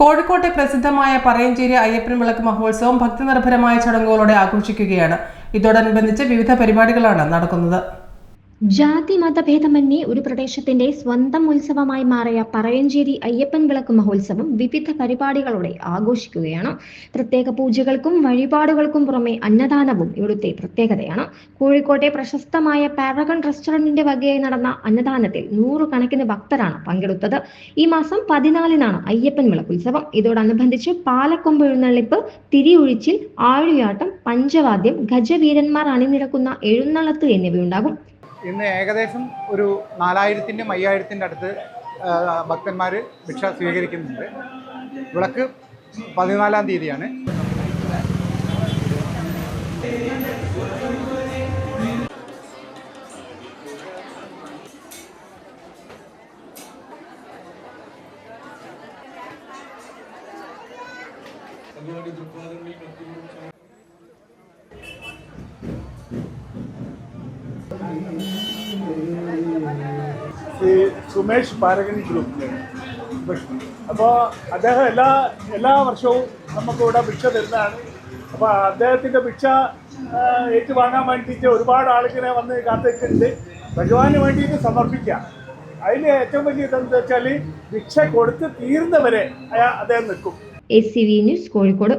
കോഴിക്കോട്ടെ പ്രസിദ്ധമായ പറയഞ്ചേരി അയ്യപ്പൻ വിളക്ക് മഹോത്സവം ഭക്തിനിർഭരമായ ചടങ്ങുകളോടെ ആഘോഷിക്കുകയാണ്. ഇതോടനുബന്ധിച്ച് വിവിധ പരിപാടികളാണ് നടക്കുന്നത്. ജാതി മതഭേദമന്യേ ഒരു പ്രദേശത്തിന്റെ സ്വന്തം ഉത്സവമായി മാറിയ പറയഞ്ചേരി അയ്യപ്പൻ വിളക്ക് മഹോത്സവം വിവിധ പരിപാടികളോടെ ആഘോഷിക്കുകയാണ്. പ്രത്യേക പൂജകൾക്കും വഴിപാടുകൾക്കും പുറമെ അന്നദാനവും ഇവിടുത്തെ പ്രത്യേകതയാണ്. കോഴിക്കോട്ടെ പ്രശസ്തമായ പാരഗൺ റെസ്റ്റോറന്റിന്റെ വകയായി നടന്ന അന്നദാനത്തിൽ 100 കണക്കിന് ഭക്തരാണ് പങ്കെടുത്തത്. ഈ മാസം 14-നാണ് അയ്യപ്പൻ വിളക്ക് ഉത്സവം. ഇതോടനുബന്ധിച്ച് പാലക്കൊമ്പ് എഴുന്നള്ളിപ്പ്, തിരിയൊഴിച്ചിൽ, ആഴിയാട്ടം, പഞ്ചവാദ്യം, ഗജവീരന്മാർ അണിനിരക്കുന്ന എഴുന്നള്ളത്ത് എന്നിവയുണ്ടാകും. ഇന്ന് ഏകദേശം ഒരു 4000-നും 5000-ൻ്റെ അടുത്ത് ഭക്തന്മാർ ഭിക്ഷ സ്വീകരിക്കുന്നുണ്ട്. വിളക്ക് 14-ാം തീയതിയാണ്. സുമേഷ് പാരഗൺ ഗ്രൂപ്പിലാണ്. അപ്പോൾ അദ്ദേഹം എല്ലാ വർഷവും നമുക്കിവിടെ ഭിക്ഷ തരുന്നതാണ്. അപ്പോൾ അദ്ദേഹത്തിൻ്റെ ഭിക്ഷ ഏറ്റുവാങ്ങാൻ വേണ്ടിയിട്ട് ഒരുപാട് ആളുകളെ വന്ന് കാത്തിട്ടുണ്ട്. ഭഗവാന് വേണ്ടിയിട്ട് സമർപ്പിക്കാം. അതിൽ ഏറ്റവും വലിയ ഇതെന്താ വെച്ചാൽ ഭിക്ഷ കൊടുത്ത് തീർന്നവരെ അദ്ദേഹം നിൽക്കും. ACV news, Kozhikode.